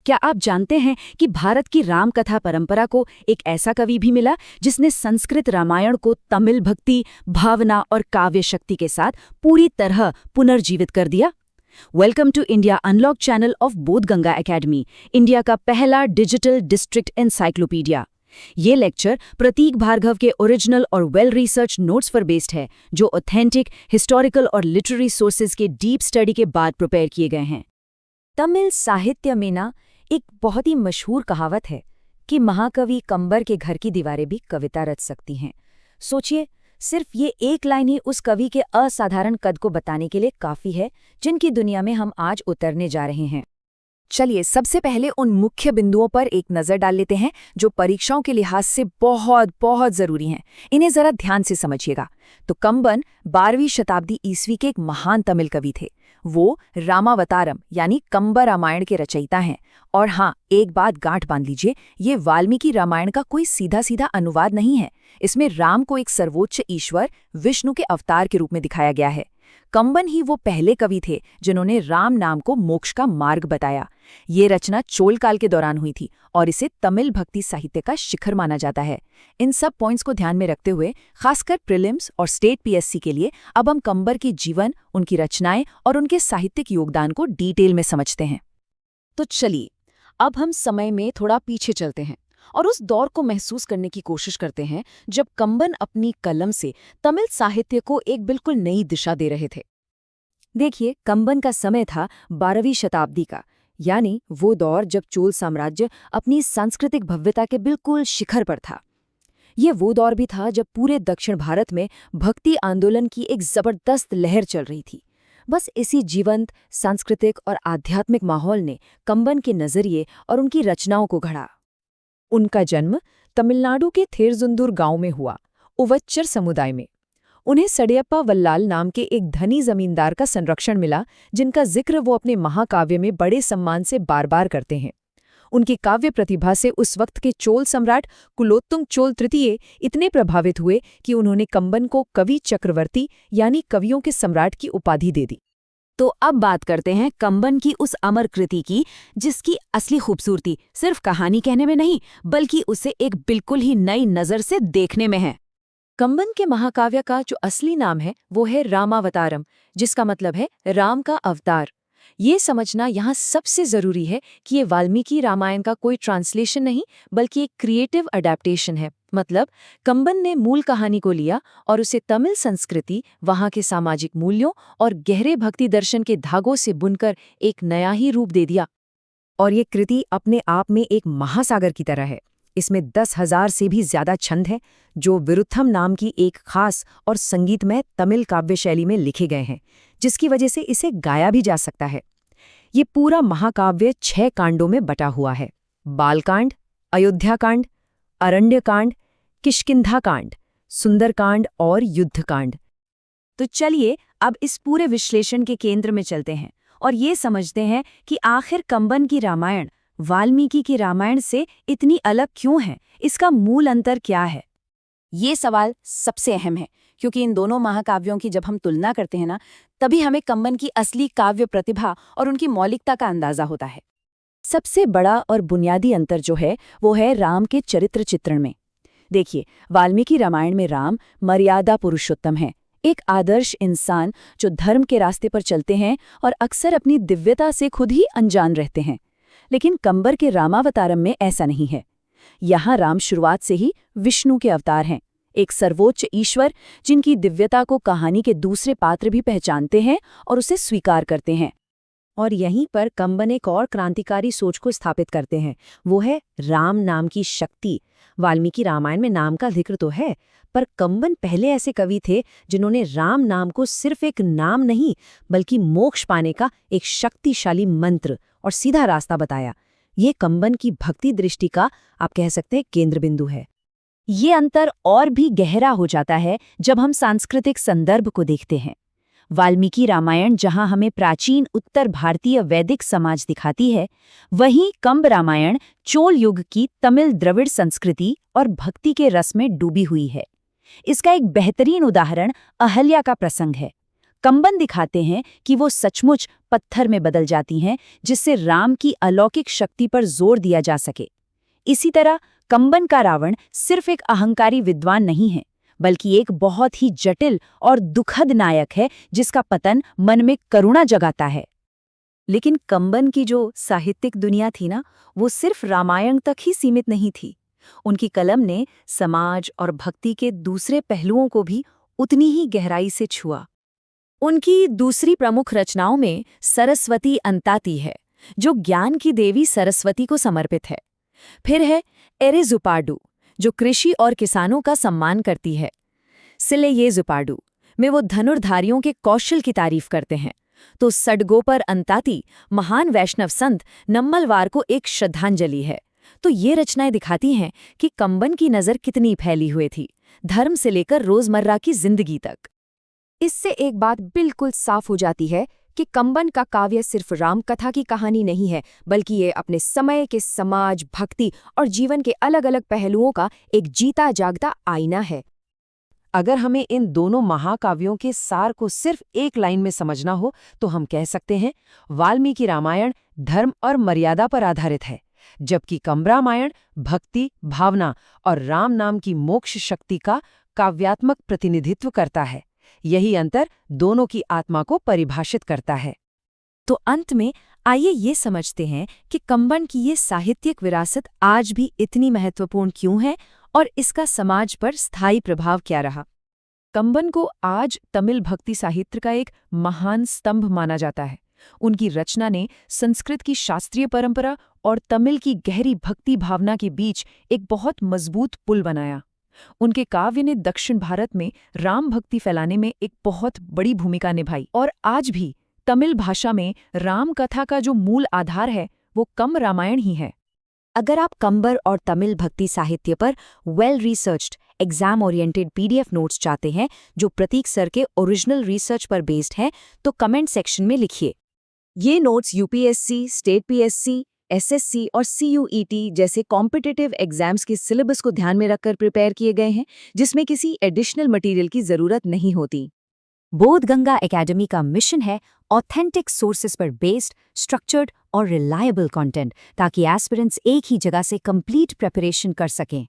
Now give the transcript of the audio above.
क्या आप जानते हैं कि भारत की राम कथा परंपरा को एक ऐसा कवि भी मिला जिसने संस्कृत रामायण को तमिल भक्ति, भावना और काव्य शक्ति के साथ पूरी तरह पुनर्जीवित कर दिया? Welcome to India unlock channel of Bodhganga academy, India का पहला डिजिटल डिस्ट्रिक्ट एनसाइक्लोपीडिया। ये लेक्चर प्रतीक भार्गव के ओरिजिनल और वेल रिसर्च नोट्स पर बेस्ड है, जो ऑथेंटिक, हिस्टोरिकल और लिटरेरी सोर्सेज के डीप स्टडी के बाद प्रिपेयर किए गए हैं। तमिल साहित्य में ना एक बहुत ही मशहूर कहावत है कि महाकवि कंबर के घर की दीवारें भी कविता रच सकती हैं। सोचिए, सिर्फ ये एक लाइन ही उस कवि के असाधारण कद को बताने के लिए काफी है, जिनकी दुनिया में हम आज उतरने जा रहे हैं। चलिए सबसे पहले उन मुख्य बिंदुओं पर एक नज़र डाल लेते हैं जो परीक्षाओं के लिहाज से बहुत बहुत ज़रूरी हैं। इन्हें ज़रा ध्यान से समझिएगा। तो कंबन 12वीं शताब्दी ईस्वी के एक महान तमिल कवि थे। वो रामावतारम यानी कंब रामायण के रचयिता हैं। और हाँ, एक बात गांठ बांध लीजिए, ये वाल्मीकि रामायण का कोई सीधा सीधा अनुवाद नहीं है। इसमें राम को एक सर्वोच्च ईश्वर विष्णु के अवतार के रूप में दिखाया गया है। कंबन ही वो पहले कवि थे जिन्होंने राम नाम को मोक्ष का मार्ग बताया। ये रचना चोल काल के दौरान हुई थी और इसे तमिल भक्ति साहित्य का शिखर माना जाता है। इन सब पॉइंट्स को ध्यान में रखते हुए, खासकर प्रीलिम्स और स्टेट पीएससी के लिए, अब हम कंबर की जीवन, उनकी रचनाएं और उनके साहित्यिक योगदान को डिटेल में समझते हैं। तो चलिए, अब हम समय में थोड़ा पीछे चलते हैं और उस दौर को महसूस करने की कोशिश करते हैं जब कंबन अपनी कलम से तमिल साहित्य को एक बिल्कुल नई दिशा दे रहे थे। देखिए, कंबन का समय था 12वीं शताब्दी का, यानी वो दौर जब चोल साम्राज्य अपनी सांस्कृतिक भव्यता के बिल्कुल शिखर पर था। ये वो दौर भी था जब पूरे दक्षिण भारत में भक्ति आंदोलन की एक जबरदस्त लहर चल रही थी। बस इसी जीवंत सांस्कृतिक और आध्यात्मिक माहौल ने कंबन के नजरिए और उनकी रचनाओं को गढ़ा। उनका जन्म तमिलनाडु के थेरजुंदुर गांव में हुआ, उवच्चर समुदाय में। उन्हें सड़ियप्पा वल्लाल नाम के एक धनी जमींदार का संरक्षण मिला, जिनका जिक्र वो अपने महाकाव्य में बड़े सम्मान से बार बार करते हैं। उनकी काव्य प्रतिभा से उस वक्त के चोल सम्राट कुलोत्तुंग चोल तृतीय इतने प्रभावित हुए कि उन्होंने कंबन को कवि चक्रवर्ती यानी कवियों के सम्राट की उपाधि दे दी। तो अब बात करते हैं कंबन की उस अमर कृति की, जिसकी असली खूबसूरती सिर्फ कहानी कहने में नहीं, बल्कि उसे एक बिल्कुल ही नई नज़र से देखने में है। कंबन के महाकाव्य का जो असली नाम है वो है रामावतारम, जिसका मतलब है राम का अवतार। ये समझना यहाँ सबसे ज़रूरी है कि ये वाल्मीकि रामायण का कोई ट्रांसलेशन नहीं, बल्कि एक क्रिएटिव अडेप्टेशन है। मतलब कंबन ने मूल कहानी को लिया और उसे तमिल संस्कृति, वहाँ के सामाजिक मूल्यों और गहरे भक्ति दर्शन के धागों से बुनकर एक नया ही रूप दे दिया। और ये कृति अपने आप में एक महासागर की तरह है। इसमें 10,000 से भी ज्यादा छंद हैं, जो विरुत्थम नाम की एक खास और संगीतमय तमिल काव्य शैली में लिखे गए हैं, जिसकी वजह से इसे गाया भी जा सकता है। ये पूरा महाकाव्य 6 कांडों में बटा हुआ है: बालकांड, अयोध्याकांड, अरण्यकांड, किष्किंधाकांड, सुंदरकांड और युद्धकांड। तो चलिए अब इस पूरे विश्लेषण के केंद्र में चलते हैं और ये समझते हैं कि आखिर कंबन की रामायण वाल्मीकि की रामायण से इतनी अलग क्यों है, इसका मूल अंतर क्या है। ये सवाल सबसे अहम है, क्योंकि इन दोनों महाकाव्यों की जब हम तुलना करते हैं ना, तभी हमें कंबन की असली काव्य प्रतिभा और उनकी मौलिकता का अंदाजा होता है। सबसे बड़ा और बुनियादी अंतर जो है वो है राम के चरित्र चित्रण में। देखिए, वाल्मीकि रामायण में राम मर्यादा पुरुषोत्तम है, एक आदर्श इंसान जो धर्म के रास्ते पर चलते हैं और अक्सर अपनी दिव्यता से खुद ही अनजान रहते हैं। लेकिन कंबर के रामावतारम में ऐसा नहीं है। यहाँ राम शुरुआत से ही विष्णु के अवतार हैं, एक सर्वोच्च ईश्वर जिनकी दिव्यता को कहानी के दूसरे पात्र भी पहचानते हैं और उसे स्वीकार करते हैं। और यहीं पर कंबन एक और क्रांतिकारी सोच को स्थापित करते हैं, वो है राम नाम की शक्ति। वाल्मीकि रामायण में नाम का जिक्र तो है, पर कंबन पहले ऐसे कवि थे जिन्होंने राम नाम को सिर्फ एक नाम नहीं, बल्कि मोक्ष पाने का एक शक्तिशाली मंत्र और सीधा रास्ता बताया। ये कंबन की भक्ति दृष्टि का, आप कह सकते हैं, केंद्र बिंदु है। ये अंतर और भी गहरा हो जाता है जब हम सांस्कृतिक संदर्भ को देखते हैं। वाल्मीकि रामायण जहां हमें प्राचीन उत्तर भारतीय वैदिक समाज दिखाती है, वहीं कंब रामायण चोल युग की तमिल द्रविड़ संस्कृति और भक्ति के रस में डूबी हुई है। इसका एक बेहतरीन उदाहरण अहल्या का प्रसंग है। कंबन दिखाते हैं कि वो सचमुच पत्थर में बदल जाती हैं, जिससे राम की अलौकिक शक्ति पर जोर दिया जा सके। इसी तरह कंबन का रावण सिर्फ एक अहंकारी विद्वान नहीं है, बल्कि एक बहुत ही जटिल और दुखद नायक है जिसका पतन मन में करुणा जगाता है। लेकिन कंबन की जो साहित्यिक दुनिया थी ना, वो सिर्फ रामायण तक ही सीमित नहीं थी। उनकी कलम ने समाज और भक्ति के दूसरे पहलुओं को भी उतनी ही गहराई से छुआ। उनकी दूसरी प्रमुख रचनाओं में सरस्वती अंताती है, जो ज्ञान की देवी सरस्वती को समर्पित है। फिर है एरेजुपाडू, जो कृषि और किसानों का सम्मान करती है। सिलेयेजुपाडू में वो धनुर्धारियों के कौशल की तारीफ करते हैं। तो सडगोपर अंताती महान वैष्णव संत नम्मलवार को एक श्रद्धांजलि है। तो ये रचनाएं दिखाती हैं कि कंबन की नज़र कितनी फैली हुई थी, धर्म से लेकर रोजमर्रा की जिंदगी तक। इससे एक बात बिल्कुल साफ हो जाती है कि कंबन का काव्य सिर्फ राम कथा की कहानी नहीं है, बल्कि ये अपने समय के समाज, भक्ति और जीवन के अलग अलग पहलुओं का एक जीता जागता आईना है। अगर हमें इन दोनों महाकाव्यों के सार को सिर्फ एक लाइन में समझना हो तो हम कह सकते हैं वाल्मीकि रामायण धर्म और मर्यादा पर आधारित है, जबकि कंब रामायण भक्ति, भावना और राम नाम की मोक्ष शक्ति का काव्यात्मक प्रतिनिधित्व करता है। यही अंतर दोनों की आत्मा को परिभाषित करता है। तो अंत में आइए ये समझते हैं कि कंबन की ये साहित्यिक विरासत आज भी इतनी महत्वपूर्ण क्यों है और इसका समाज पर स्थायी प्रभाव क्या रहा। कंबन को आज तमिल भक्ति साहित्य का एक महान स्तंभ माना जाता है। उनकी रचना ने संस्कृत की शास्त्रीय परंपरा और तमिल की गहरी भक्ति भावना के बीच एक बहुत मजबूत पुल बनाया। उनके काव्य ने दक्षिण भारत में राम भक्ति फैलाने में एक बहुत बड़ी भूमिका निभाई और आज भी तमिल भाषा में राम कथा का जो मूल आधार है वो कंब रामायण ही है। अगर आप कंबर और तमिल भक्ति साहित्य पर well researched exam oriented PDF notes चाहते हैं जो प्रतीक सर के ओरिजिनल रिसर्च पर बेस्ड हैं, तो कमेंट सेक्शन में लिखिए। ये notes UPSC, state PSC, SSC और सीयूईटी जैसे कॉम्पिटिटिव एग्जाम्स के सिलेबस को ध्यान में रखकर प्रिपेयर किए गए हैं, जिसमें किसी एडिशनल मटेरियल की जरूरत नहीं होती। बोधगंगा एकेडमी का मिशन है ऑथेंटिक सोर्सेज पर बेस्ड, स्ट्रक्चर्ड और रिलायबल कंटेंट, ताकि एस्पिरेंट्स एक ही जगह से कंप्लीट प्रिपरेशन कर सकें।